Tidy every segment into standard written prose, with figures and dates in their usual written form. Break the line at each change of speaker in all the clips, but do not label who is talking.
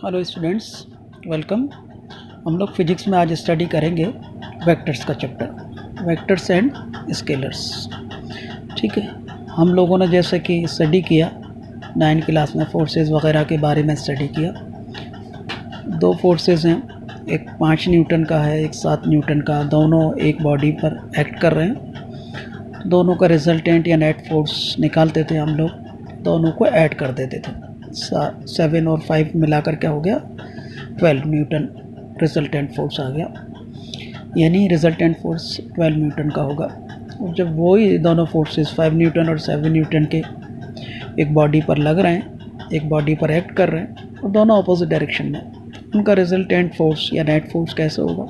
Hello students, welcome. हम लोग physics में आज स्टडी करेंगे वेक्टर्स का चैप्टर, वेक्टर्स एंड स्केलर्स। ठीक है, हम लोगों ने जैसे कि स्टडी किया 9 क्लास में फोर्सेस वगैरह के बारे में स्टडी किया। दो फोर्सेस हैं, एक 5 न्यूटन का है, एक 7 न्यूटन का। दोनों एक बॉडी पर एक्ट कर रहे हैं। दोनों का रिजल्टेंट या नेट फोर्स निकालते थे हम लोग, दोनों को ऐड कर देते थे। 7 और 5 मिलाकर क्या हो गया, 12 न्यूटन रिजल्टेंट फोर्स आ गया। यानी रिजल्टेंट फोर्स 12 न्यूटन का होगा। और जब वही दोनों फोर्सेस 5 न्यूटन और 7 न्यूटन के एक बॉडी पर लग रहे हैं, एक बॉडी पर एक्ट कर रहे हैं, और दोनों अपोजिट डायरेक्शन में, उनका रिजल्टेंट फोर्स या नेट फोर्स कैसे होगा?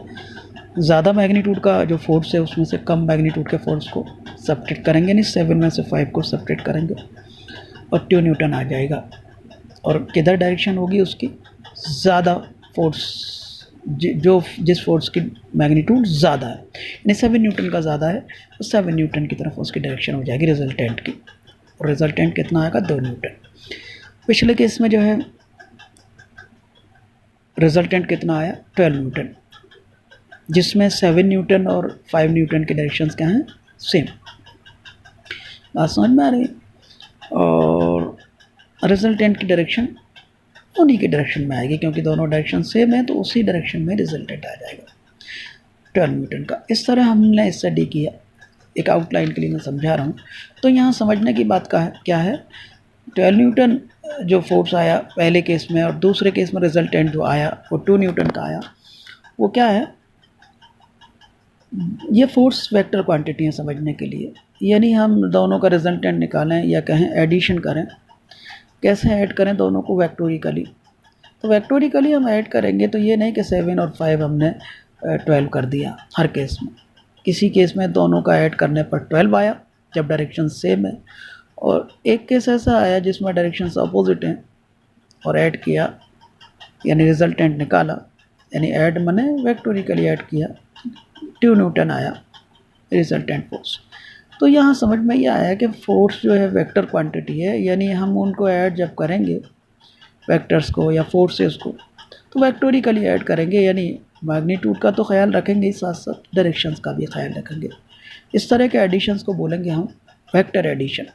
ज़्यादा मैग्नीट्यूड का जो फोर्स है उसमें से कम मैग्नीट्यूड के फोर्स को सब्ट्रैक्ट करेंगे, नहीं 7 में से 5 को सब्ट्रैक्ट करेंगे और 2 न्यूटन आ जाएगा। और किधर डायरेक्शन होगी उसकी? ज़्यादा फोर्स, जो जिस फोर्स की मैग्नीट्यूड ज़्यादा है, यानी 7 न्यूटन का ज़्यादा है, तो 7 न्यूटन की तरफ उसकी डायरेक्शन हो जाएगी रिजल्टेंट की। और रिजल्टेंट कितना आएगा? 2 न्यूटन। पिछले केस में जो है रिजल्टेंट कितना आया? 12 न्यूटन, जिसमें 7 न्यूटन और 5 न्यूटन के डायरेक्शंस क्या हैं? सेम। बात समझ में आ रही है? और रिजल्टेंट की डायरेक्शन उन्हीं के डायरेक्शन में आएगी, क्योंकि दोनों डायरेक्शन सेम है, तो उसी डायरेक्शन में रिजल्टेंट आ जाएगा 12 न्यूटन का। इस तरह हमने स्टडी किया। एक आउटलाइन के लिए मैं समझा रहा हूँ। तो यहाँ समझने की बात क्या है, 12 न्यूटन जो फोर्स आया पहले केस में, और दूसरे केस में रिजल्टेंट जो आया वो 2 न्यूटन का आया। वो क्या है? ये फोर्स वेक्टर क्वांटिटी है समझने के लिए। यानी हम दोनों का रिजल्टेंट निकालें या कहें एडिशन करें। कैसे ऐड करें दोनों को? वेक्टोरिकली। तो वेक्टोरिकली हम ऐड करेंगे तो ये नहीं कि 7 और 5 हमने 12 कर दिया हर केस में। किसी केस में दोनों का ऐड करने पर 12 आया जब डायरेक्शन सेम है, और एक केस ऐसा आया जिसमें डायरेक्शन अपोजिट हैं और ऐड किया, यानी रिजल्टेंट निकाला, यानी ऐड मैंने वेक्टोरिकली ऐड किया, 2 न्यूटन आया रिजल्टेंट फोर्स। तो यहाँ समझ में ये आया कि फोर्स जो है वेक्टर क्वांटिटी है, यानी हम उनको ऐड जब करेंगे वेक्टर्स को या फोर्सेस को, तो वेक्टोरिकली ऐड करेंगे, यानी मैग्नीट्यूड का तो ख्याल रखेंगे ही, साथ साथ डायरेक्शंस का भी ख्याल रखेंगे। इस तरह के एडिशंस को बोलेंगे हम वेक्टर एडिशन।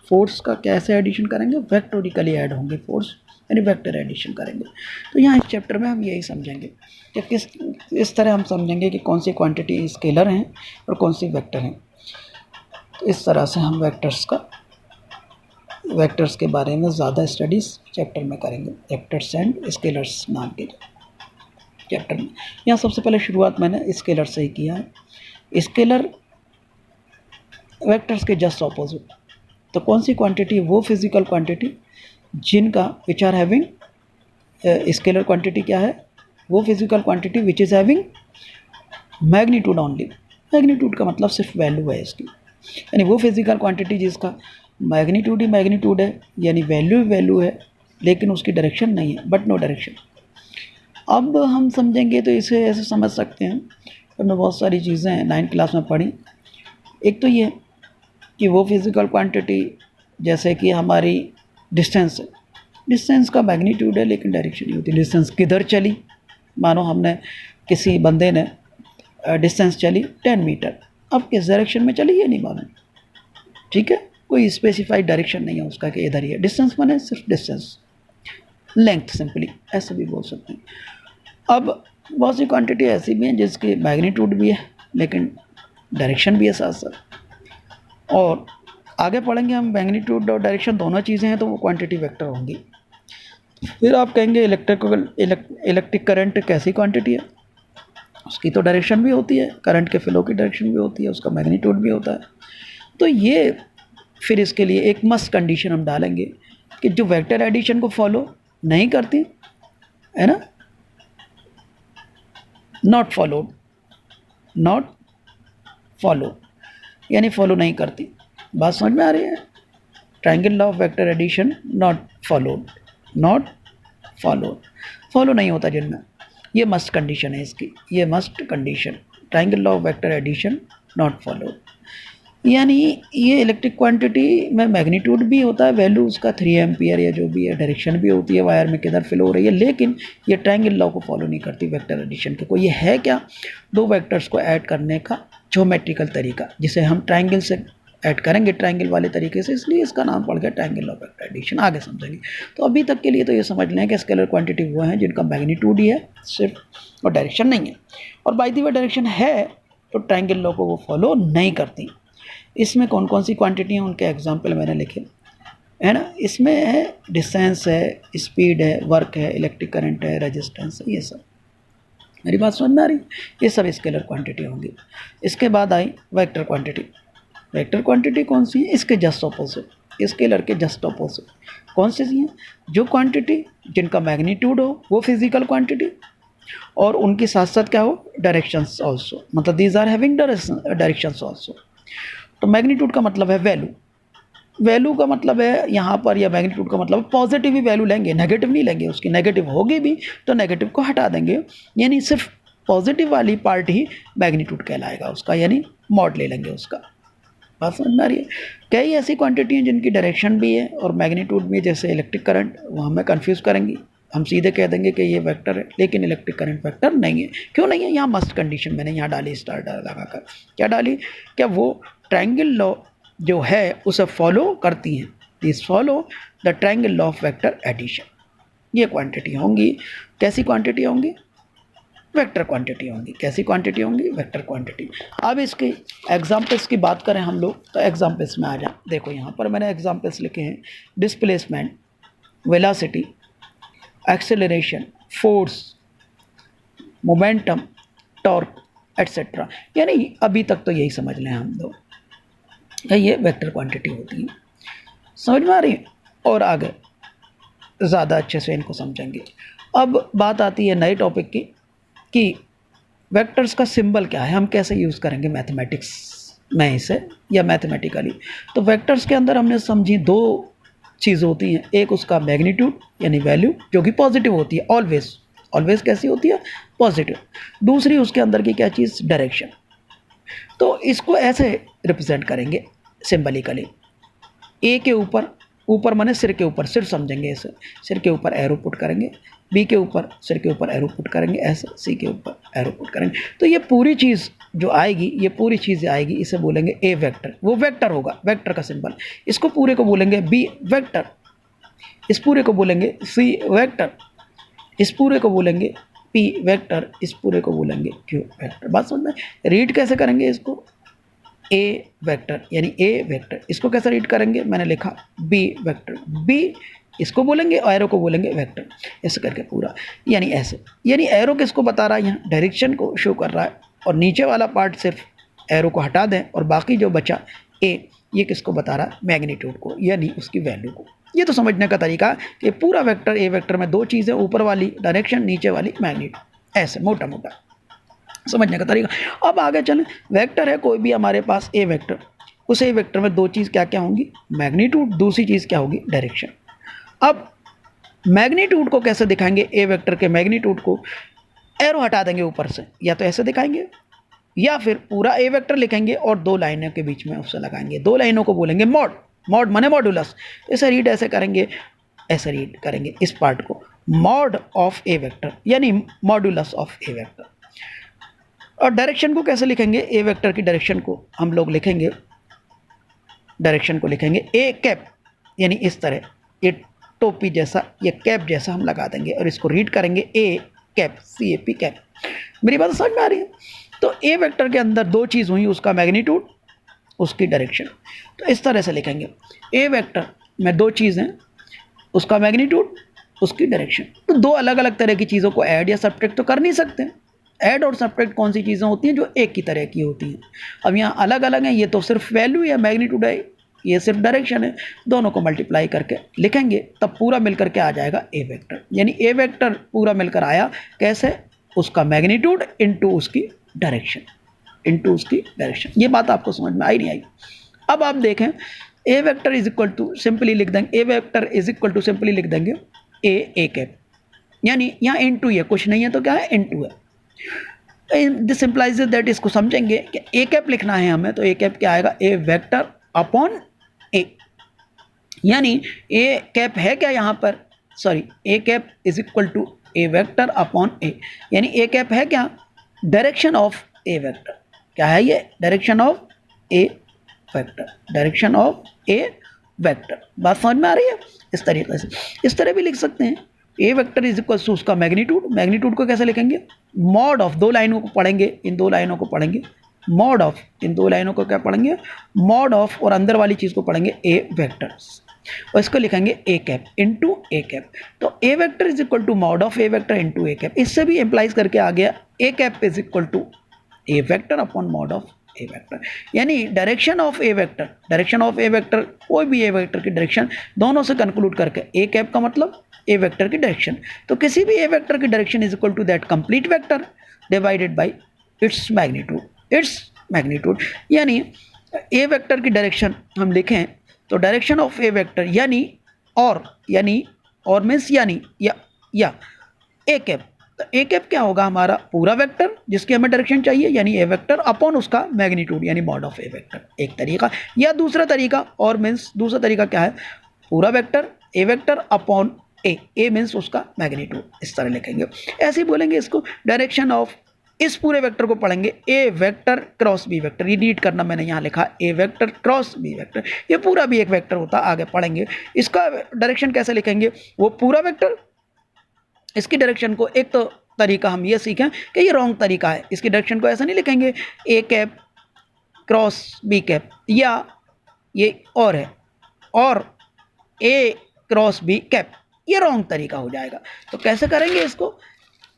फोर्स का कैसे एडिशन करेंगे? वेक्टोरिकली ऐड होंगे फोर्स, यानी वेक्टर एडिशन करेंगे। तो यहाँ इस चैप्टर में हम यही समझेंगे कि इस तरह हम समझेंगे कि कौन सी क्वांटिटी स्केलर हैं और कौन सी वेक्टर हैं। तो इस तरह से हम वेक्टर्स के बारे में ज़्यादा स्टडीज़ चैप्टर में करेंगे, वेक्टर्स एंड स्केलर्स नाम के चैप्टर में। यहाँ सबसे पहले शुरुआत मैंने स्केलर से ही किया है। स्केलर वेक्टर्स के जस्ट ऑपोजिट। तो कौन सी क्वांटिटी? वो फिजिकल क्वांटिटी जिनका which are having, scalar quantity क्या है? वो physical quantity which is having magnitude only. Magnitude का मतलब सिर्फ वैल्यू है इसकी, यानी वो फिजिकल क्वांटिटी जिसका मैग्नीट्यूड ही मैग्नीट्यूड है, यानी वैल्यू ही वैल्यू है, लेकिन उसकी डायरेक्शन नहीं है, बट नो डायरेक्शन। अब हम समझेंगे तो इसे ऐसे समझ सकते हैं, हमने बहुत सारी चीज़ें 9 क्लास में पढ़ी। एक तो ये कि वो फिजिकल क्वांटिटी जैसे कि हमारी डिस्टेंस है, डिस्टेंस का मैग्नीट्यूड है लेकिन डायरेक्शन नहीं होती। डिस्टेंस किधर चली? मानो हमने किसी बंदे ने डिस्टेंस चली 10 मीटर, अब किस डायरेक्शन में चली ये नहीं मालूम। ठीक है, कोई स्पेसिफाइड डायरेक्शन नहीं है उसका कि इधर ही है। डिस्टेंस माने सिर्फ डिस्टेंस, लेंथ, सिंपली ऐसे भी बोल सकते हैं। अब बहुत सी क्वांटिटी ऐसी भी हैं जिसकी मैग्नीट्यूड भी है लेकिन डायरेक्शन भी है साथ साथ। और आगे पढ़ेंगे हम, मैग्नीट्यूड और डायरेक्शन दोनों चीज़ें हैं तो वो क्वांटिटी वेक्टर होंगी। फिर आप कहेंगे इलेक्ट्रिक करंट कैसी क्वांटिटी है? उसकी तो डायरेक्शन भी होती है, करंट के फ्लो की डायरेक्शन भी होती है, उसका मैग्नीट्यूड भी होता है। तो ये फिर इसके लिए एक मस्ट कंडीशन हम डालेंगे कि जो वेक्टर एडिशन को फॉलो नहीं करती है ना, नॉट फॉलो, यानी फॉलो नहीं करती। बात समझ में आ रही है? Triangle law of vector addition not follow नहीं होता जिनमें, ये मस्ट कंडीशन है इसकी, ये must condition, triangle law of vector addition not follow. यानी ये इलेक्ट्रिक क्वांटिटी में मैग्नीट्यूड भी होता है, वैल्यू उसका 3 एम्पियर या जो भी है, डायरेक्शन भी होती है वायर में किधर फ्लो हो रही है, लेकिन ये ट्रायंगल लॉ को फॉलो नहीं करती वेक्टर एडिशन के। कोई ये है क्या, दो वेक्टर्स को ऐड करने का ज्योमेट्रिकल तरीका, जिसे हम ट्रायंगल से ऐड करेंगे, ट्रायंगल वाले तरीके से, इसलिए इसका नाम पड़ गया ट्रायंगल लॉ वेक्टर एडिशन। आगे समझेंगे। तो अभी तक के लिए तो ये समझ लें कि स्केलर क्वांटिटी वो हैं जिनका मैग्नीट्यूड ही है सिर्फ, और डायरेक्शन नहीं है, और बाय द वे डायरेक्शन है तो ट्रायंगल लॉ को वो फॉलो नहीं करती। इसमें कौन कौन सी क्वांटिटी हैं उनके एग्जाम्पल मैंने लिखे है ना। इसमें है डिस्टेंस है, स्पीड है, वर्क है, इलेक्ट्रिक करंट है, रेजिस्टेंस है, ये सब। मेरी बात समझ में आ रही? ये सब स्केलर क्वांटिटी होंगी। इसके बाद आई वेक्टर क्वांटिटी। वेक्टर क्वांटिटी कौन सी है? इसके जस्ट ऑपोजिट, स्केलर के जस्ट ऑपोजिट। कौन सी हैं? जो क्वांटिटी जिनका मैग्नीट्यूड हो वो फिजिकल क्वांटिटी, और उनके साथ साथ क्या हो, डायरेक्शंस ऑल्सो, मतलब these are having directions also. तो मैग्नीट्यूड का मतलब है वैल्यू, वैल्यू का मतलब है यहाँ पर, या मैग्नीट्यूड का मतलब पॉजिटिव ही वैल्यू लेंगे, नेगेटिव नहीं लेंगे। उसकी नेगेटिव होगी भी तो नेगेटिव को हटा देंगे, यानी सिर्फ पॉजिटिव वाली पार्ट ही मैग्नीट्यूड कहलाएगा उसका, यानी मॉड ले लेंगे उसका। बात समझ में आ रही है? कई ऐसी क्वांटिटी हैं जिनकी डायरेक्शन भी है और मैग्नीट्यूड भी, जैसे इलेक्ट्रिक करंट, वो हमें कन्फ्यूज़ करेंगी। हम सीधे कह देंगे कि ये वेक्टर है, लेकिन इलेक्ट्रिक करंट वेक्टर नहीं है। क्यों नहीं है? यहाँ मस्ट कंडीशन मैंने यहाँ डाली, स्टार लगाकर। क्या डाली? क्या वो ट्रायंगल लॉ जो है उसे फॉलो करती हैं, this follow the triangle law of vector addition. ये क्वांटिटी होंगी। कैसी क्वांटिटी होंगी? वेक्टर क्वांटिटी होंगी। कैसी क्वांटिटी होंगी? Vector quantity. अब इसके एग्जाम्पल्स की बात करें हम लोग, तो एग्जाम्पल्स में आ जाए। देखो यहाँ पर मैंने एग्जाम्पल्स लिखे हैं, displacement, velocity, acceleration, force, momentum, torque, etcetera. यानी अभी तक तो यही समझ लें हम लोग, ये वेक्टर क्वांटिटी होती है। समझ में आ रही है? और आगे ज़्यादा अच्छे से इनको समझेंगे। अब बात आती है नए टॉपिक की कि वेक्टर्स का सिंबल क्या है, हम कैसे यूज़ करेंगे मैथमेटिक्स में इसे, या मैथमेटिकली। तो वेक्टर्स के अंदर हमने समझी दो चीज़ होती हैं, एक उसका मैग्नीट्यूड यानी वैल्यू जो कि पॉजिटिव होती है, ऑलवेज। ऑलवेज कैसी होती है? पॉजिटिव। दूसरी उसके अंदर की क्या चीज़? डायरेक्शन। तो इसको ऐसे रिप्रेजेंट करेंगे सिंबलिकली, ए के ऊपर, ऊपर माने सिर के ऊपर, सिर समझेंगे इसे, सिर के ऊपर एरो पुट करेंगे, बी के ऊपर, सिर के ऊपर एरो पुट करेंगे, ऐसे सी के ऊपर एरो पुट करेंगे। तो ये पूरी चीज़ जो आएगी, ये पूरी चीज़ आएगी, इसे बोलेंगे ए वेक्टर। वो वेक्टर होगा, वेक्टर का सिंबल। इसको पूरे को बोलेंगे बी वेक्टर, इस पूरे को बोलेंगे सी वेक्टर, इस पूरे को बोलेंगे पी वेक्टर, इस पूरे को बोलेंगे क्यू वेक्टर। बात समझ में? रीड कैसे करेंगे इसको? ए वेक्टर यानी ए वेक्टर। इसको कैसे रीड करेंगे? मैंने लिखा बी वेक्टर, बी इसको बोलेंगे और एरो को बोलेंगे वेक्टर, ऐसे करके पूरा, यानी ऐसे। यानी एरो किसको बता रहा है? यहाँ डायरेक्शन को शो कर रहा है, और नीचे वाला पार्ट सिर्फ एरो को हटा दें, और बाकी जो बचा ए, ये किसको बता रहा है? मैग्नीट्यूड को, यानी उसकी वैल्यू को। ये तो समझने का तरीका कि पूरा वेक्टर, ए वेक्टर में दो चीज़ें, ऊपर वाली डायरेक्शन, नीचे वाली मैग्नीट्यूड, ऐसे मोटा मोटा समझने का तरीका। अब आगे चलें। वेक्टर है कोई भी हमारे पास ए वेक्टर, उस ए वेक्टर में दो चीज़ क्या क्या होंगी? मैग्नीट्यूड, दूसरी चीज़ क्या होगी? डायरेक्शन। अब मैग्नीट्यूड को कैसे दिखाएंगे? ए वेक्टर के मैग्नीट्यूड को एरो हटा देंगे ऊपर से, या तो ऐसे दिखाएंगे, या फिर पूरा ए वेक्टर लिखेंगे और दो लाइनों के बीच में उससे लगाएंगे, दो लाइनों को बोलेंगे मॉड, मॉड माने मॉडुलस। इसे रीड ऐसे करेंगे, ऐसे रीड करेंगे इस पार्ट को, मॉड ऑफ ए वेक्टर यानी मॉडुलस ऑफ ए वेक्टर। और डायरेक्शन को कैसे लिखेंगे? ए वेक्टर की डायरेक्शन को हम लोग लिखेंगे, डायरेक्शन को लिखेंगे ए कैप, यानी इस तरह, ये टोपी जैसा, ये कैप जैसा हम लगा देंगे, और इसको रीड करेंगे A cap, C A P cap. मेरी बात समझ में आ रही है? तो ए वेक्टर के अंदर दो चीज़ हुई, उसका मैग्नीट्यूड, उसकी डायरेक्शन। तो इस तरह से लिखेंगे, ए वेक्टर में दो चीज़ हैं, उसका मैग्नीट्यूड, उसकी डायरेक्शन। तो दो अलग अलग तरह की चीज़ों को ऐड या सब्ट्रैक्ट तो कर नहीं सकते। ऐड और सब्ट्रैक्ट कौन सी चीज़ें होती हैं? जो एक की तरह की होती हैं। अब यहाँ अलग अलग हैं, ये तो सिर्फ वैल्यू या मैग्नीट्यूड है, ये सिर्फ डायरेक्शन है। दोनों को मल्टीप्लाई करके लिखेंगे, तब पूरा मिलकर के आ जाएगा ए वेक्टर। यानी ए वेक्टर पूरा मिलकर आया कैसे? उसका मैग्नीट्यूड इंटू उसकी डायरेक्शन, इंटू उसकी डायरेक्शन। ये बात आपको समझ में आई नहीं आई? अब आप देखें, A vector is equal to, simply लिख देंगे, A vector is equal to, simply लिख देंगे ए कैप, यानी यहाँ इंटू है, कुछ नहीं है तो क्या है? इंटू है। दिस इम्प्लाइज दैट, इसको समझेंगे कि ए कैप लिखना है हमें, तो ए कैप क्या आएगा, ए वेक्टर अपॉन ए, यानी ए कैप है क्या यहाँ पर, sorry, A cap is equal to A vector upon A, यानी ए कैप है क्या, डायरेक्शन ऑफ ए वेक्टर, क्या है ये, direction of A vector, direction of A vector. बात समझ में आ रही है? इस तरीके से, इस तरह भी लिख सकते हैं, ए वेक्टर इज इक्वल टू उसका मैग्नीट्यूड, मैग्नीट्यूड को कैसे लिखेंगे, मॉड ऑफ, दो लाइनों को पढ़ेंगे, इन दो लाइनों को पढ़ेंगे, मॉड ऑफ, इन दो लाइनों को क्या पढ़ेंगे, मॉड ऑफ, और अंदर वाली चीज़ को पढ़ेंगे ए वेक्टर्स, और इसको लिखेंगे A cap into A cap. तो A vector is equal to mod of A vector into A cap, इससे भी एम्प्लाइज करके आ गया A cap is equal to A vector upon mod of A vector, यानी direction of A vector, direction of A vector, कोई भी A vector की direction, दोनों से कंक्लूड करके ए कैप का मतलब ए वेक्टर की डायरेक्शन, तो किसी भी ए वेक्टर की direction is equal to that complete vector divided by its magnitude, its magnitude, यानी ए वेक्टर की डायरेक्शन हम लिखें तो डायरेक्शन ऑफ ए वेक्टर यानी और मीन्स यानी या ए कैप, तो ए कैप क्या होगा, हमारा पूरा वेक्टर जिसकी हमें डायरेक्शन चाहिए, यानी ए वेक्टर अपॉन उसका मैग्नीट्यूड यानी मॉड ऑफ ए वेक्टर, एक तरीका। या दूसरा तरीका, और मीन्स दूसरा तरीका क्या है, पूरा vector A vector upon A means उसका मैग्नीट्यूड, इस तरह लिखेंगे। ऐसे ही बोलेंगे इसको, डायरेक्शन ऑफ, इस पूरे वेक्टर को पढ़ेंगे ए वेक्टर क्रॉस बी वेक्टर, ये नीट करना, मैंने यहाँ लिखा ए वेक्टर क्रॉस बी वेक्टर, ये पूरा भी एक वेक्टर होता, आगे पढ़ेंगे। इसका डायरेक्शन कैसे लिखेंगे, वो पूरा वेक्टर, इसकी डायरेक्शन को, एक तो तरीका हम ये सीखें कि ये रॉन्ग तरीका है, इसकी डायरेक्शन को ऐसा नहीं लिखेंगे A cap cross B cap, या ये और है, और ए क्रॉस बी कैप, ये रॉन्ग तरीका हो जाएगा। तो कैसे करेंगे इसको,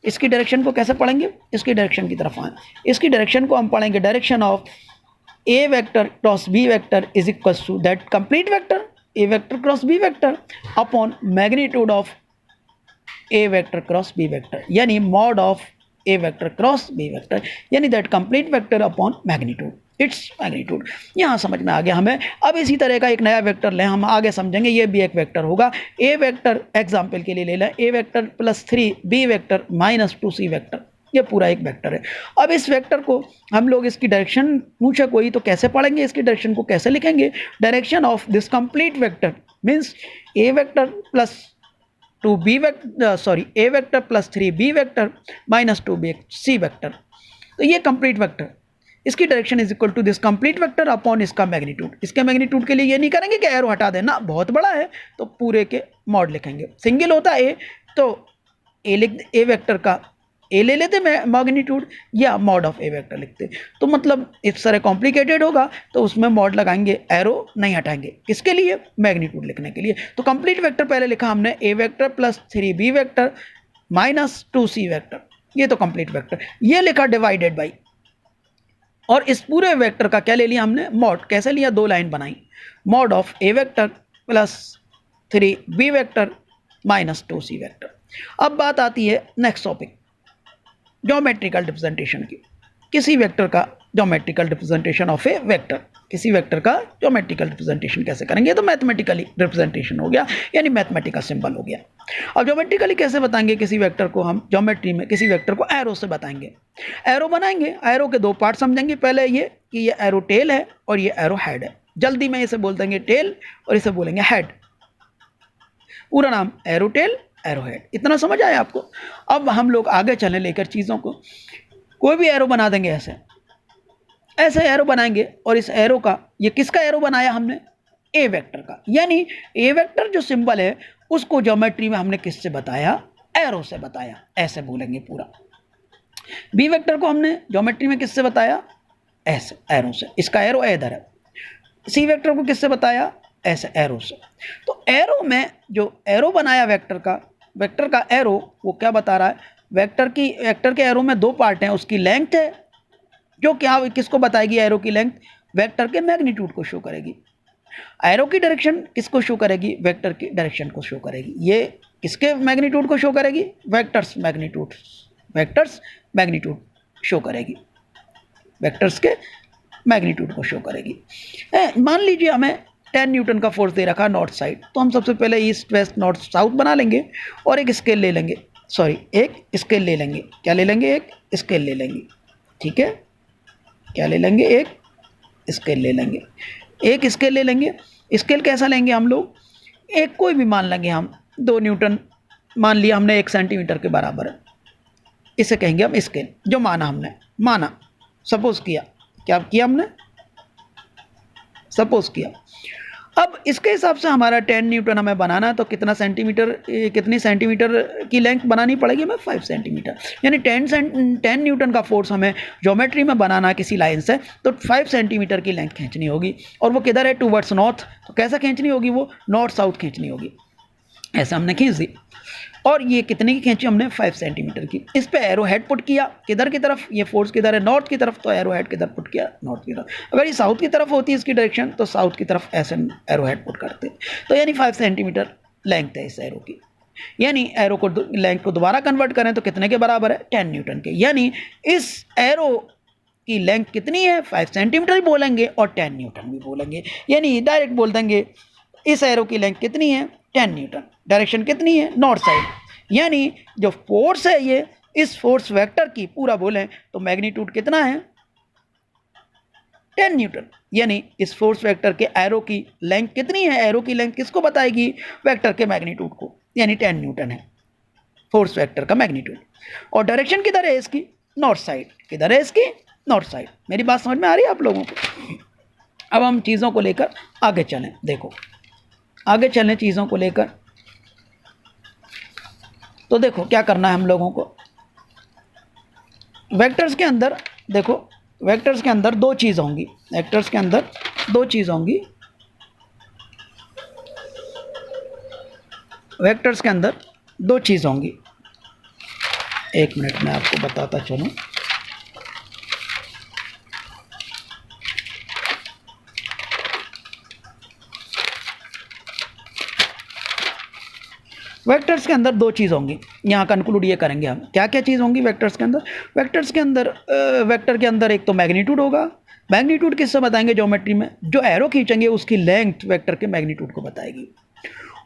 इसकी डायरेक्शन को कैसे पढ़ेंगे, इसकी डायरेक्शन की तरफ आए, इसकी डायरेक्शन को हम पढ़ेंगे direction of A vector cross B vector is equal to that complete vector A vector cross B vector upon magnitude of A vector cross B vector, यानी mod of A vector cross B vector, यानी that complete vector upon magnitude, its magnitude. यहाँ समझ में आ गया हमें। अब इसी तरह का एक नया वेक्टर लें, हम आगे समझेंगे, ये भी एक वेक्टर होगा, ए वेक्टर एग्जाम्पल के लिए ले लें, A vector plus 3 B vector minus 2 C vector, ये पूरा एक वेक्टर है। अब इस वेक्टर को हम लोग, इसकी डायरेक्शन पूछे कोई तो कैसे पढ़ेंगे, इसकी डायरेक्शन को कैसे लिखेंगे, direction of this complete vector means A vector plus 2 B vector, sorry, A vector plus 3 B vector minus 2 B C vector, तो ये कंप्लीट वेक्टर, इसकी direction is equal to this complete vector upon इसका magnitude. इसके magnitude के लिए ये नहीं करेंगे कि एरो हटा देना, बहुत बड़ा है तो पूरे के मॉड लिखेंगे, सिंगल होता ए तो ए वेक्टर का ए ले लेते मैग्नीट्यूड, या मॉड ऑफ ए वेक्टर लिखते, तो मतलब इस तरह कॉम्प्लिकेटेड होगा तो उसमें मॉड लगाएंगे, एरो नहीं हटाएंगे, किसके लिए, मैग्नीट्यूड लिखने के लिए। तो कंप्लीट वेक्टर पहले लिखा हमने A vector plus 3 B vector minus 2 C vector, ये तो कंप्लीट वेक्टर, ये लिखा डिवाइडेड बाई, और इस पूरे वेक्टर का क्या ले लिया हमने, मॉड, कैसे लिया, दो लाइन बनाई, mod of A vector plus 3 B vector minus 2 C vector. अब बात आती है नेक्स्ट टॉपिक, ज्योमेट्रिकल रिप्रेजेंटेशन की, किसी वेक्टर का geometrical representation of A vector, किसी वेक्टर का ज्योमेट्रिकल रिप्रेजेंटेशन कैसे करेंगे, तो मैथमेटिकली रिप्रेजेंटेशन हो गया, यानी मैथमेटिकल सिंबल हो गया। अब ज्योमेट्रिकली कैसे बताएंगे किसी वेक्टर को, हम ज्योमेट्री में किसी वेक्टर को एरो से बताएंगे, एरो बनाएंगे, एरो के दो पार्ट समझेंगे, पहले ये कि ये एरो टेल है और ये एरो हेड है, जल्दी में इसे बोल देंगे टेल और इसे बोलेंगे हेड, पूरा नाम एरो टेल एरो हेड, इतना समझ आया आपको। अब हम लोग आगे चलें लेकर चीज़ों को, कोई भी एरो बना देंगे, ऐसे एरो बनाएंगे, और इस एरो का, ये किसका एरो बनाया हमने, ए वेक्टर का, यानी ए वेक्टर जो सिंबल है उसको ज्योमेट्री में हमने किससे बताया, एरो से बताया, ऐसे बोलेंगे पूरा। बी वेक्टर को हमने ज्योमेट्री में किससे बताया, ऐसे एरो से, इसका एरो इधर है। सी वेक्टर को किससे बताया, ऐसे एरो से। तो एरो में जो एरो बनाया वेक्टर का एरो, वो क्या बता रहा है, वेक्टर के एरो में दो पार्ट हैं, उसकी लेंथ है जो क्या किसको बताएगी, एरो की लेंथ वेक्टर के मैग्नीट्यूड को शो करेगी, एरो की डायरेक्शन किसको शो करेगी, वेक्टर की डायरेक्शन को शो करेगी, ये किसके मैग्नीट्यूड को शो करेगी, वेक्टर्स मैग्नीट्यूड शो करेगी, वेक्टर्स के मैग्नीट्यूड को शो करेगी। मान लीजिए हमें 10 न्यूटन का फोर्स दे रखा नॉर्थ साइड, तो हम सबसे पहले ईस्ट वेस्ट नॉर्थ साउथ बना लेंगे और एक स्केल ले लेंगे, एक स्केल ले लेंगे, क्या ले लेंगे, एक स्केल ले लेंगे, ठीक है, क्या ले लेंगे, एक स्केल ले लेंगे, एक स्केल ले लेंगे। स्केल कैसा लेंगे हम लोग, एक कोई भी मान लेंगे हम, 2 न्यूटन मान लिया हमने, 1 सेंटीमीटर के बराबर है, इसे कहेंगे हम स्केल। जो माना हमने, माना, सपोज किया, क्या किया हमने, सपोज किया। अब इसके हिसाब से हमारा 10 न्यूटन हमें बनाना है, तो कितना सेंटीमीटर, कितनी सेंटीमीटर की लेंथ बनानी पड़ेगी हमें, 5 सेंटीमीटर। यानी 10 न्यूटन का फोर्स हमें ज्योमेट्री में बनाना है किसी लाइन से, तो 5 सेंटीमीटर की लेंथ खींचनी होगी। और वो किधर है, टूवर्ड्स नॉर्थ, तो कैसा खींचनी होगी, वो नॉर्थ साउथ खींचनी होगी। ऐसा हमने खींच दी, और ये कितने की खींची हमने, 5 सेंटीमीटर की। इस पे एरो हेड पुट किया, किधर की तरफ, ये फोर्स किधर है, नॉर्थ की तरफ, तो एरो हेड किधर पुट किया, नॉर्थ की तरफ। अगर ये साउथ की तरफ होती है इसकी डायरेक्शन, तो साउथ की तरफ ऐसे एरो हेड पुट करते। तो यानी 5 सेंटीमीटर लेंथ है इस एरो की। यानी एरो को लेंथ को दोबारा कन्वर्ट करें तो कितने के बराबर है, 10 न्यूटन के। यानी इस एरो की लेंथ कितनी है, 5 सेंटीमीटर भी बोलेंगे और 10 न्यूटन भी बोलेंगे। यानी डायरेक्ट बोल देंगे इस एरो की लेंथ कितनी है, 10 न्यूटन। डायरेक्शन कितनी है, नॉर्थ साइड। यानी जो फोर्स है ये, इस फोर्स वेक्टर की पूरा बोलें तो मैग्नीट्यूड कितना है, 10 न्यूटन। यानी इस फोर्स वेक्टर के एरो की लेंथ कितनी है, एरो की लेंथ किसको बताएगी, वेक्टर के मैग्नीट्यूड को, यानी 10 न्यूटन है फोर्स वेक्टर का मैग्नीट्यूड। और डायरेक्शन किधर है इसकी, नॉर्थ साइड। किधर है इसकी, नॉर्थ साइड। मेरी बात समझ में आ रही है आप लोगों को। अब हम चीज़ों को लेकर आगे चलें, देखो आगे चलें चीज़ों को लेकर। तो देखो क्या करना है हम लोगों को, वेक्टर्स के अंदर देखो, वेक्टर्स के अंदर 2 चीज़ होंगी, वेक्टर्स के अंदर 2 चीज़ होंगी, वेक्टर्स के अंदर 2 चीज़ होंगी। 1 मिनट में आपको बताता चलूँ। वेक्टर्स के अंदर 2 चीज़ होंगी, यहाँ कंक्लूड ये करेंगे हम, क्या क्या चीज़ होंगी वेक्टर्स के अंदर। वेक्टर्स के अंदर वेक्टर के अंदर एक तो मैग्नीट्यूड होगा। मैग्नीट्यूड किससे बताएंगे, ज्योमेट्री में जो एरो खींचेंगे उसकी लेंथ वेक्टर के मैग्नीट्यूड को बताएगी।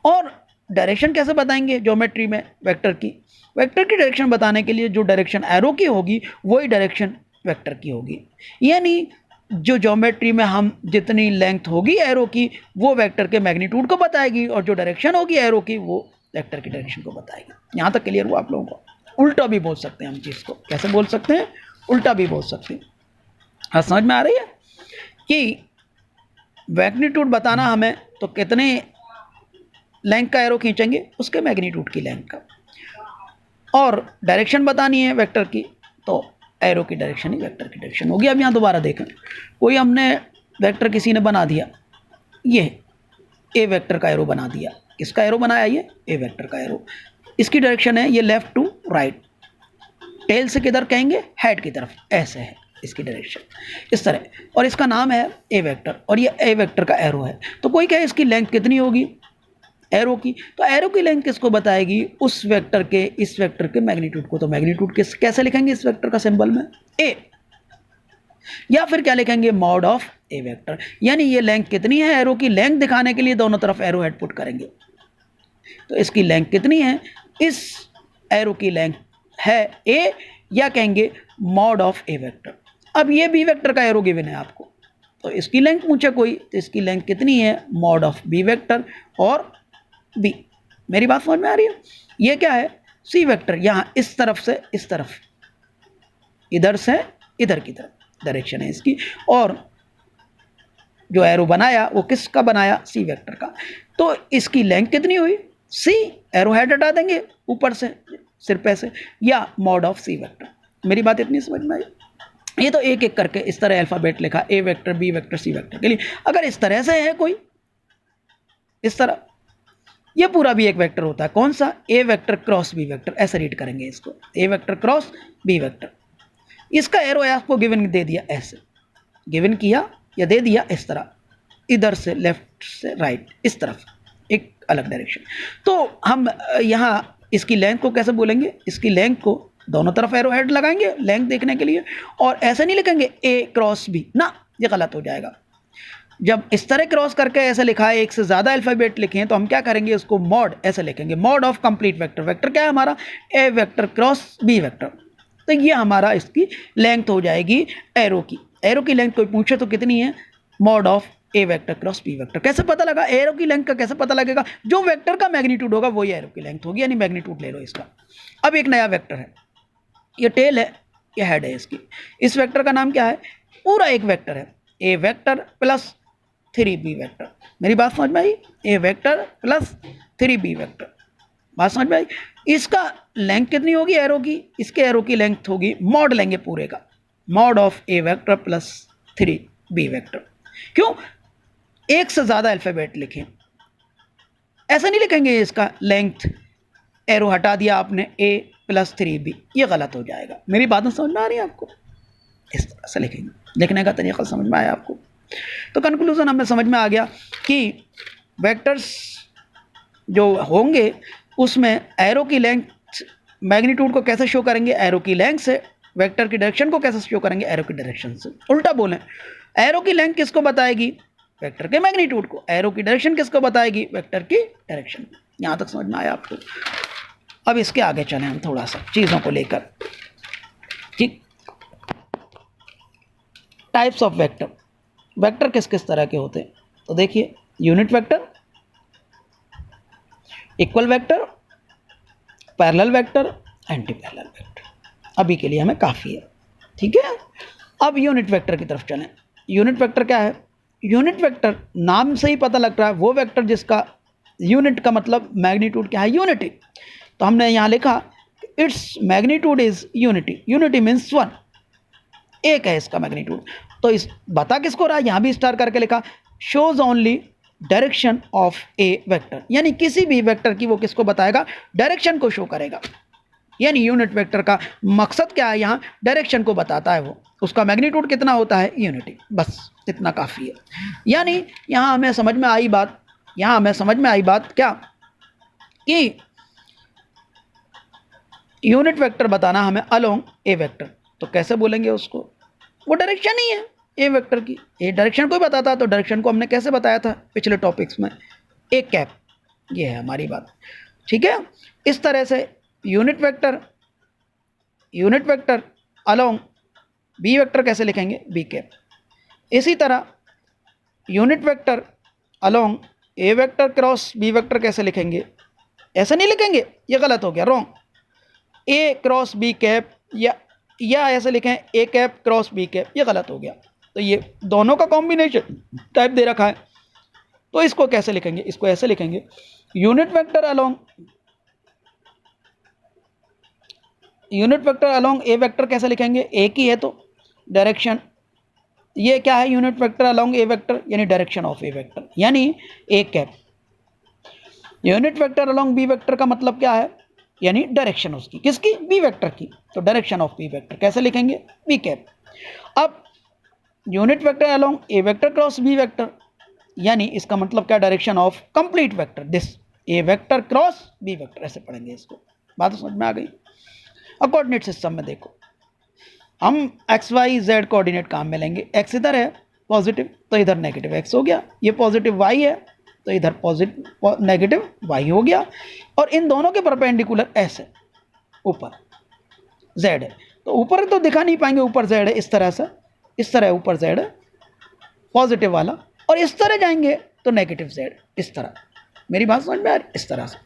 और डायरेक्शन कैसे बताएंगे, ज्योमेट्री में वेक्टर की, वेक्टर की डायरेक्शन बताने के लिए जो डायरेक्शन एरो की होगी वही डायरेक्शन वेक्टर की होगी। यानी जो ज्योमेट्री में हम जितनी लेंथ होगी एरो की वो वेक्टर के मैग्नीट्यूड को बताएगी, और जो डायरेक्शन होगी एरो की वो वेक्टर की डायरेक्शन को बताएगी। यहाँ तक क्लियर हुआ आप लोगों को। उल्टा भी बोल सकते हैं हम चीज़ को, कैसे बोल सकते हैं, उल्टा भी बोल सकते हैं। हाँ, समझ में आ रही है कि मैग्नीट्यूड बताना हमें तो कितने लेंथ का एरो खींचेंगे उसके मैग्नीट्यूड की लेंथ का, और डायरेक्शन बतानी है वेक्टर की तो एरो की डायरेक्शन ही वेक्टर की डायरेक्शन होगी। अब यहाँ दोबारा देखें, कोई हमने वेक्टर किसी ने बना दिया, ये ए वेक्टर का एरो बना दिया। किसका एरो बनाया, ये ए वेक्टर का एरो। इसकी डायरेक्शन है ये लेफ्ट टू राइट, टेल से किधर कहेंगे, हेड की तरफ, ऐसे है इसकी डायरेक्शन, इस तरह। और इसका नाम है ए वेक्टर, और ये ए वेक्टर का एरो है। तो कोई कहे इसकी लेंथ कितनी होगी एरो की, तो एरो की लेंथ किसको बताएगी, उस वेक्टर के, इस वेक्टर के मैग्नीट्यूड को। तो मैग्नीट्यूड किस कैसे लिखेंगे इस वेक्टर का सिंबल में, ए, या फिर क्या लिखेंगे, मॉड ऑफ ए वेक्टर। यानी ये लेंथ कितनी है एरो की, लेंथ दिखाने के लिए दोनों तरफ एरो हेड पुट करेंगे। तो इसकी लेंथ कितनी है, इस एरो की लेंथ है ए, या कहेंगे मॉड ऑफ ए वेक्टर। अब ये बी वेक्टर का एरो गिवन है आपको, तो इसकी लेंथ पूछे कोई, तो इसकी लेंथ कितनी है, मॉड ऑफ बी वेक्टर और बी। मेरी बात समझ में आ रही है। ये क्या है, सी वेक्टर, यहाँ इस तरफ से इस तरफ, इधर से इधर की तरफ डायरेक्शन है इसकी, और जो एरो बनाया वो किसका बनाया, सी वेक्टर का। तो इसकी लेंथ कितनी हुई, सी, एरो हेड हटा देंगे ऊपर से सिर पे से, या मॉड ऑफ सी वेक्टर। मेरी बात इतनी समझ में आई। ये तो एक एक करके इस तरह अल्फाबेट लिखा, ए vector, B vector, C vector के लिए। अगर इस तरह से है कोई, इस तरह, ये पूरा भी एक वेक्टर होता है, कौन सा, ए वेक्टर क्रॉस बी वेक्टर, ऐसे रीड करेंगे इसको, ए वेक्टर क्रॉस बी वेक्टर। इसका एरो आपको गिवन दे दिया, ऐसे गिवन किया या दे दिया इस तरह, इधर से लेफ्ट से राइट, इस तरफ एक अलग डायरेक्शन। तो हम यहाँ इसकी लेंथ को कैसे बोलेंगे, इसकी लेंथ को दोनों तरफ एरो हेड लगाएंगे लेंथ देखने के लिए, और ऐसे नहीं लिखेंगे ए क्रॉस बी ना, ये गलत हो जाएगा। जब इस तरह क्रॉस करके ऐसे लिखा है, एक से ज़्यादा अल्फ़ाबेट लिखे हैं, तो हम क्या करेंगे, उसको मॉड ऐसे लिखेंगे, mod of complete vector. Vector क्या है हमारा, ए वेक्टर क्रॉस बी वेक्टर। तो ये हमारा इसकी लेंथ हो जाएगी एरो की। एरो की लेंथ कोई पूछे तो कितनी है, mod of A vector cross B vector. कैसे पता लगा एरो की लेंथ का, कैसे पता लगेगा, जो वेक्टर का मैग्नीट्यूड होगा वही एरो की लेंथ होगी, यानी मैग्नीट्यूड ले लो इसका। अब एक नया वेक्टर है, ये टेल है, ये हेड है इसकी। इस वेक्टर का नाम क्या है, पूरा एक वेक्टर है, ए वेक्टर प्लस 3b वेक्टर। मेरी बात समझ में आई, ए वेक्टर प्लस 3b वेक्टर, बात समझ में आई। इसका लेंथ कितनी होगी एरो की, इसके एरो की लेंथ होगी, मॉड लेंगे पूरे का, mod of A vector plus 3b vector. क्यों, एक से ज़्यादा अल्फ़ाबेट लिखें, ऐसा नहीं लिखेंगे इसका लेंथ, एरो हटा दिया आपने a प्लस 3b, ये गलत हो जाएगा। मेरी बातें समझ में आ रही है आपको, इस तरह से लिखेंगे, लिखने का तरीका समझ में आया आपको। तो कंक्लूजन हमें समझ में आ गया कि वेक्टर्स जो होंगे उसमें एरो की लेंथ, मैग्नीट्यूड को कैसे शो करेंगे, एरो की लेंथ से, वेक्टर की डायरेक्शन को कैसे शो करेंगे, एरो की डायरेक्शन से। उल्टा बोलें, एरो की लेंथ किसको बताएगी, वेक्टर के मैग्नीट्यूड को, एरो की डायरेक्शन किसको बताएगी, वेक्टर की डायरेक्शन। यहाँ तक समझ में आया आपको। अब इसके आगे चलें हम थोड़ा सा चीज़ों को लेकर, ठीक। टाइप्स ऑफ वेक्टर, वेक्टर किस किस तरह के होते हैं, तो देखिए, unit vector, equal vector, parallel vector, anti parallel vector. अभी के लिए हमें काफ़ी है, ठीक है। अब यूनिट वेक्टर की तरफ चलें। यूनिट वेक्टर क्या है, यूनिट वेक्टर नाम से ही पता लग रहा है, वो वेक्टर जिसका यूनिट का मतलब मैग्नीट्यूड क्या है, यूनिटी। तो हमने यहाँ लिखा its magnitude is unity, unity means 1, एक है इसका मैग्नीट्यूड। तो इस बता किसको रहा है, यहाँ भी स्टार करके लिखा, shows only direction of A vector, यानी किसी भी वेक्टर की वो किसको बताएगा, डायरेक्शन को शो करेगा। यानी यूनिट वेक्टर का मकसद क्या है, यहाँ डायरेक्शन को बताता है वो, उसका मैग्नीट्यूड कितना होता है, यूनिटी, बस इतना काफ़ी है। यानी यहाँ हमें समझ में आई बात, यहाँ हमें समझ में आई बात क्या, कि यूनिट वेक्टर बताना हमें अलोंग ए वेक्टर। तो कैसे बोलेंगे उसको, वो डायरेक्शन ही है ए वेक्टर की, ए डायरेक्शन को ही बताता है। तो डायरेक्शन को हमने कैसे बताया था पिछले टॉपिक्स में, ए कैप, ये है हमारी बात, ठीक है। इस तरह से unit vector along B vector कैसे लिखेंगे, बी कैप। इसी तरह unit vector along A vector cross B vector कैसे लिखेंगे, ऐसे नहीं लिखेंगे, ये गलत हो गया, wrong. A cross B cap, या ऐसे लिखें A cap cross B cap, ये गलत हो गया। तो ये दोनों का कॉम्बिनेशन टाइप दे रखा है, तो इसको कैसे लिखेंगे, इसको ऐसे लिखेंगे, unit vector along A vector कैसे लिखेंगे, एक ही है तो डायरेक्शन, ये क्या है, unit vector along A vector, यानी डायरेक्शन ऑफ ए वेक्टर, यानी A cap. Unit vector along B vector का मतलब क्या है, यानी डायरेक्शन उसकी, किसकी, बी वेक्टर की। तो डायरेक्शन ऑफ बी वेक्टर कैसे लिखेंगे, बी कैप। अब unit vector along A vector cross B vector, यानी इसका मतलब क्या, direction of complete vector, this A vector cross B vector, ऐसे पढ़ेंगे इसको। बात समझ में आ गई। अब कोऑर्डिनेट सिस्टम में देखो, हम एक्स वाई जेड कोऑर्डिनेट काम में लेंगे। एक्स इधर है पॉजिटिव, तो इधर नेगेटिव एक्स हो गया, ये पॉजिटिव वाई है तो इधर पॉजिटिव नेगेटिव वाई हो गया, और इन दोनों के परपेंडिकुलर एस है, ऊपर जेड है। तो ऊपर तो दिखा नहीं पाएंगे, ऊपर जेड है, इस तरह से, इस तरह ऊपर जेड है पॉजिटिव वाला, और इस तरह जाएंगे तो नेगेटिव जेड, इस तरह। मेरी बात समझ में आ रही, इस तरह से।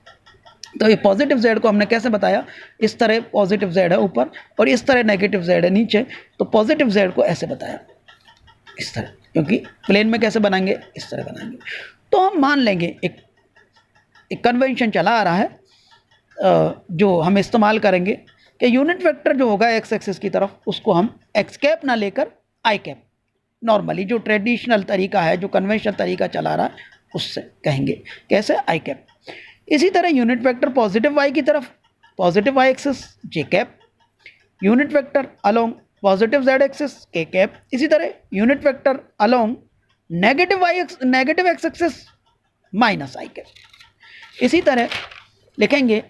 तो ये पॉजिटिव जेड को हमने कैसे बताया, इस तरह पॉजिटिव जेड है ऊपर और इस तरह नेगेटिव जेड है नीचे, तो पॉजिटिव जेड को ऐसे बताया, इस तरह, क्योंकि प्लेन में कैसे बनाएंगे, इस तरह बनाएंगे। तो हम मान लेंगे एक कन्वेंशन चला आ रहा है जो हम इस्तेमाल करेंगे कि यूनिट वेक्टर जो होगा एक्स एक्सिस की तरफ, उसको हम एक्स कैप ना लेकर आई कैप, नॉर्मली जो ट्रेडिशनल तरीका है, जो कन्वेंशनल तरीका चला रहा है, उससे कहेंगे कैसे, आई कैप। इसी तरह यूनिट वेक्टर पॉजिटिव वाई की तरफ, positive Y axis J cap, unit vector along positive Z axis K cap. इसी तरह unit vector along negative X axis minus I cap. इसी तरह लिखेंगे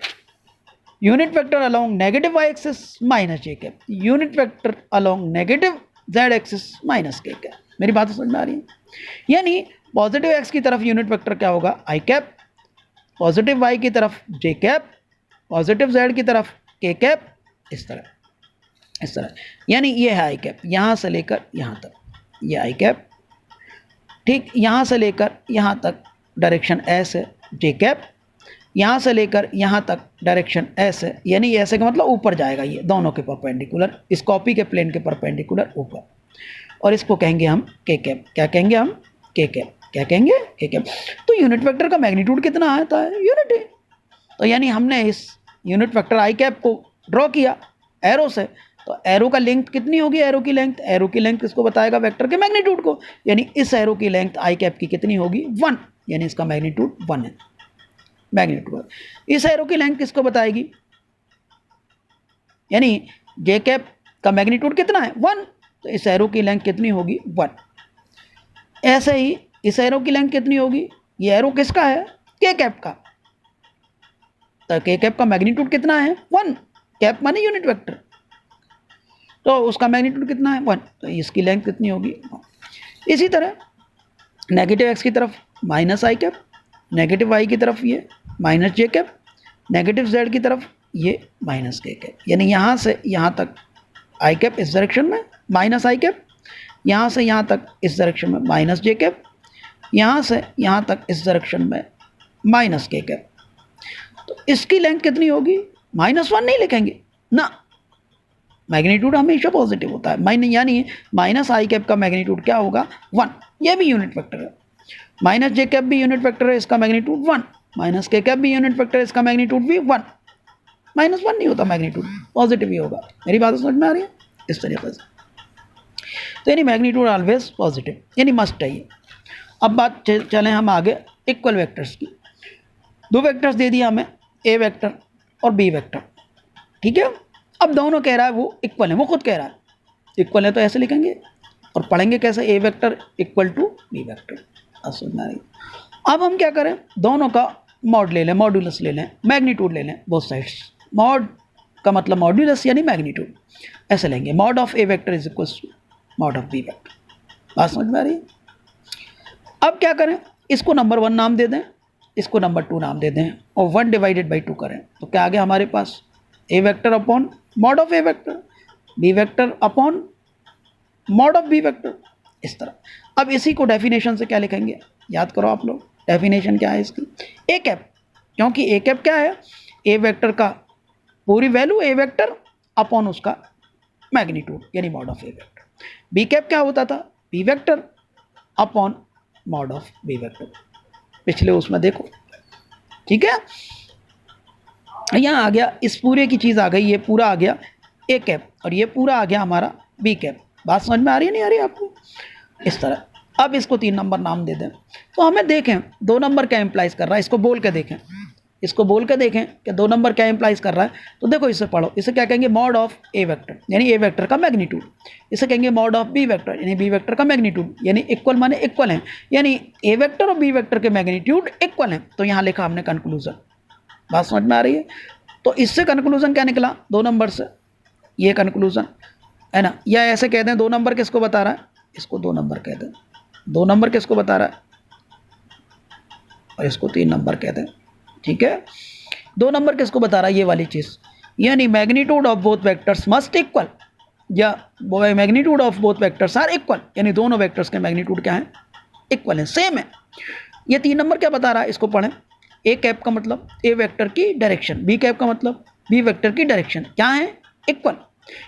unit vector along negative Y axis minus J cap, unit vector along negative Z axis minus K cap. मेरी बात समझ में आ रही है। यानी पॉजिटिव एक्स की तरफ यूनिट वेक्टर क्या होगा, आई कैप, पॉजिटिव वाई की तरफ जे कैप, पॉजिटिव जेड की तरफ के कैप, इस तरह। इस तरह, यानी ये है आई कैप यहाँ से लेकर यहाँ तक, ये आई कैप, ठीक, यहाँ से लेकर यहाँ तक डायरेक्शन एस है, जे कैप, यहाँ से लेकर यहाँ तक डायरेक्शन एस है, यानी ऐसे का मतलब ऊपर जाएगा, ये दोनों के परपेंडिकुलर, इस कॉपी के प्लेन के परपेंडिकुलर ऊपर, और इसको कहेंगे हम के कैप। क्या कहेंगे हम? के कैप। क्या कहेंगे? के कैप। तो यूनिट वेक्टर का मैग्नीट्यूड कितना आता है? यूनिट है। तो यानी हमने इस यूनिट वेक्टर आई कैप को ड्रॉ किया एरो से, तो एरो का लेंथ कितनी होगी? एरो की लेंथ, एरो की लेंथ किसको बताएगा? वेक्टर के मैग्नीट्यूड को। यानी इस एरो की लेंथ आई कैप की कितनी होगी? 1, यानी इसका मैग्नीट्यूड 1 है, मैग्नीट्यूड। इस एरो की लेंथ किसको बताएगी? यानी जे कैप का मैग्नीट्यूड कितना है? 1, तो इस एरो की लेंथ कितनी होगी? 1। ऐसे ही इस एरो की लेंथ कितनी होगी? ये एरो किसका है? के कैप का, तो के कैप का मैग्नीट्यूड कितना है? 1। कैप माने यूनिट वेक्टर, तो उसका मैग्नीट्यूड कितना है? 1, तो इसकी लेंथ कितनी होगी? 1। इसी तरह नेगेटिव एक्स की तरफ minus I cap, negative Y की तरफ ये minus J cap, negative Z की तरफ ये माइनस के कैप, यानी यहाँ से यहाँ तक आई कैप इस डायरेक्शन में माइनस आई कैप, यहाँ से यहाँ तक इस डायरेक्शन में माइनस जे कैप, यहाँ से यहाँ तक इस डायरेक्शन में माइनस के कैप। तो इसकी लेंथ कितनी होगी? -1 नहीं लिखेंगे ना, मैग्नीट्यूड हमेशा पॉजिटिव होता है, यानी माइनस आई कैप का मैग्नीट्यूड क्या होगा? 1। ये भी यूनिट वेक्टर है, माइनस जे कैप भी यूनिट वेक्टर है, इसका मैग्नीट्यूड 1, माइनस के कैप भी यूनिट वेक्टर है, इसका मैग्नीट्यूड भी 1। -1 नहीं होता, मैग्नीट्यूड पॉजिटिव ही होगा। मेरी बात समझ में आ रही है? इस तरीके से, तो यानी मैग्नीट्यूड ऑलवेज पॉजिटिव, यानी मस्ट है ये। अब बात चलें हम आगे इक्वल वेक्टर्स की। दो वेक्टर्स दे दिया हमें, ए वेक्टर और बी वेक्टर, ठीक है। अब दोनों कह रहा है वो इक्वल है, वो खुद कह रहा है इक्वल है, तो ऐसे लिखेंगे और पढ़ेंगे कैसे? A vector equal to B vector. अब हम क्या करें? दोनों का मॉड ले लें, मॉड्यूलस ले लें, मैग्नीट्यूड ले लें, बोथ साइड्स। मॉड का मतलब मॉड्यूलस यानी मैग्नीट्यूड, ऐसे लेंगे mod of A vector is equal to mod of B vector. बात समझ में आ रही है? अब क्या करें? इसको नंबर 1 नाम दे दें, इसको नंबर 2 नाम दे दें, और 1 डिवाइडेड बाई 2 करें, तो क्या आ गया हमारे पास? A vector upon mod of A vector, B vector upon mod of B vector, इस तरह। अब इसी को डेफिनेशन से क्या लिखेंगे? याद करो आप लोग, डेफिनेशन क्या है इसकी? ए कैप, क्योंकि ए कैप क्या है? ए वेक्टर का पूरी वैल्यू ए वेक्टर अपॉन उसका मैग्नीट्यूड, यानी mod of A vector. B cap क्या होता था? B vector upon mod of B vector, पिछले उसमें देखो, ठीक है। यहाँ आ गया, इस पूरे की चीज़ आ गई, ये पूरा आ गया ए कैप और ये पूरा आ गया हमारा बी कैप। बात समझ में आ रही है नहीं आ रही आपको? इस तरह। अब इसको 3 नंबर नाम दे दें, तो हमें देखें 2 नंबर क्या इम्प्लाइज कर रहा है, इसको बोल के देखें, इसको बोल के देखें कि 2 नंबर क्या इम्प्लाइज कर रहा है। तो देखो इसे पढ़ो, इसे क्या कहेंगे? मॉड ऑफ ए वेक्टर, यानी ए वेक्टर का मैग्नीट्यूड। इसे कहेंगे मॉड ऑफ बी वेक्टर, यानी बी वेक्टर का मैग्नीट्यूड, यानी इक्वल माने इक्वल है, यानी ए वेक्टर और बी वेक्टर के मैग्नीट्यूड इक्वल हैं। तो यहाँ लिखा हमने कंक्लूजन। बात समझ में आ रही है? तो इससे कंक्लूजन क्या निकला? 2 नंबर से ये कंक्लूजन है ना। या ऐसे कह दें 2 नंबर किसको बता रहा है? इसको 2 नंबर कह दें। 2 नंबर किसको बता रहा है? और इसको 3 नंबर कह दें, ठीक है। 2 नंबर किसको बता रहा है? ये वाली चीज़, यानी magnitude of both vectors must equal, या magnitude of both vectors are equal, यानी दोनों वेक्टर्स के मैग्नीट्यूड क्या है? इक्वल है, सेम है। ये 3 नंबर क्या बता रहा है? इसको पढ़ें। ए कैप का मतलब ए वेक्टर की डायरेक्शन, बी कैप का मतलब बी वेक्टर की डायरेक्शन क्या है? इक्वल,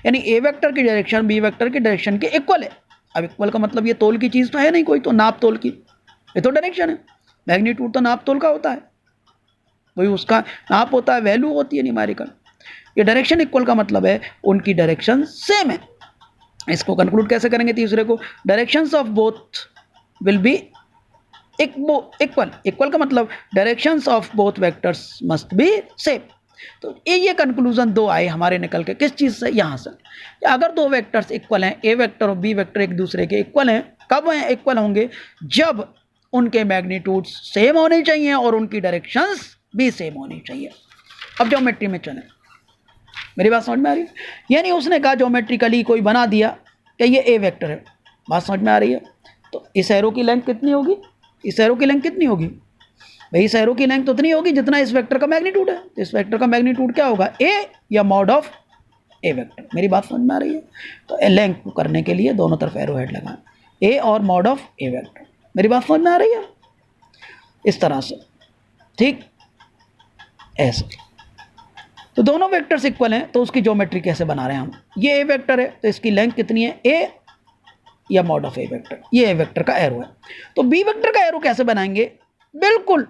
यानी ए वेक्टर की डायरेक्शन बी वेक्टर की डायरेक्शन के इक्वल है। अब इक्वल का मतलब ये तोल की चीज़ तो है नहीं कोई, तो नाप तोल की, ये तो डायरेक्शन है। मैग्नीट्यूड तो नाप तोल का होता है, वही उसका नाप होता है, वैल्यू होती है न्यूमेरिकल। ये डायरेक्शन इक्वल का मतलब है उनकी डायरेक्शन सेम है। इसको कंक्लूड कैसे करेंगे? तीसरे को, directions of both will be equal. Equal का मतलब directions of both vectors must be same. तो ये कंक्लूजन 2 आए हमारे निकल के, किस चीज़ से? यहाँ से। अगर 2 वेक्टर्स इक्वल हैं, ए वेक्टर और बी वेक्टर एक दूसरे के इक्वल हैं, कब हैं इक्वल होंगे? जब उनके मैग्नीट्यूड सेम होने चाहिए और उनकी डायरेक्शंस भी सेम होनी चाहिए। अब ज्योमेट्री में चलें, मेरी बात समझ में आ रही है? यानी उसने कहा ज्योमेट्रिकली कोई बना दिया कि ये ए वेक्टर है। बात समझ में आ रही है? तो इस एरो की लेंथ कितनी होगी? इस एरो की लेंथ कितनी होगी भाई? इस एरो की लेंथ उतनी होगी जितना इस वेक्टर का मैग्नीट्यूड है। तो इस वेक्टर का मैग्नीट्यूड क्या होगा? ए या मॉड ऑफ ए वेक्टर। मेरी बात समझ में आ रही है? तो लेंथ करने के लिए दोनों तरफ एरो हेड लगाएं, ए और मॉड ऑफ ए वेक्टर। मेरी बात समझ में आ रही है? इस तरह से, ठीक, ऐसे। तो दोनों वेक्टर्स इक्वल हैं, तो उसकी ज्योमेट्री कैसे बना रहे हैं हम? ये ए वेक्टर है तो इसकी लेंथ कितनी है? ए या मॉड ऑफ ए वेक्टर। ये ए वेक्टर का एरो है। तो बी वेक्टर का एरो कैसे बनाएंगे? बिल्कुल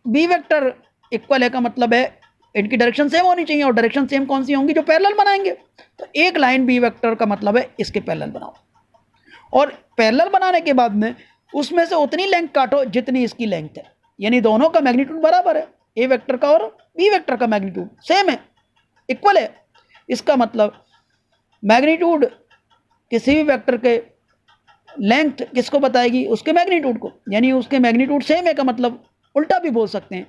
बी वेक्टर इक्वल है का मतलब है इनकी डायरेक्शन सेम होनी चाहिए, और डायरेक्शन सेम कौन सी होंगी? जो पैरेलल बनाएंगे। तो एक लाइन बी वेक्टर का मतलब है इसके पैरेलल बनाओ, और पैरेलल बनाने के बाद में उसमें से उतनी लेंथ काटो जितनी इसकी लेंथ है, यानी दोनों का मैग्नीट्यूड बराबर है। ए वेक्टर का और बी वेक्टर का मैग्नीट्यूड सेम है, इक्वल है। इसका मतलब मैग्नीट्यूड किसी भी वेक्टर के लेंथ किसको बताएगी? उसके मैग्नीट्यूड को। यानी उसके मैग्नीट्यूड सेम है का मतलब उल्टा भी बोल सकते हैं,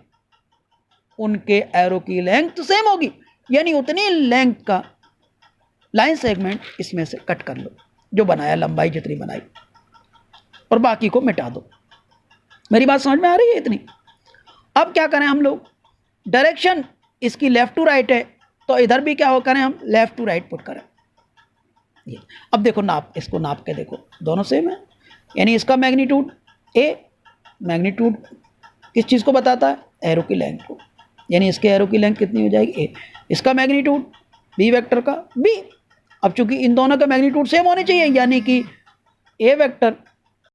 उनके एरो की लेंथ सेम होगी, यानी उतनी लेंथ का लाइन सेगमेंट इसमें से कट कर लो जो बनाया, लंबाई जितनी बनाई, और बाकी को मिटा दो। मेरी बात समझ में आ रही है इतनी? अब क्या करें हम लोग? डायरेक्शन इसकी लेफ्ट टू राइट है, तो इधर भी क्या हो करें हम? लेफ्ट टू राइट पुट करें। ये अब देखो, नाप, इसको नाप के देखो, दोनों सेम है। यानी इसका मैग्नीट्यूड ए, मैग्नीट्यूड किस चीज़ को बताता है? एरो की लेंथ को। यानी इसके एरो की लेंथ कितनी हो जाएगी? ए। इसका मैग्नीट्यूड बी वेक्टर का बी। अब चूंकि इन दोनों का मैग्नीट्यूड सेम होने चाहिए, यानी कि ए वेक्टर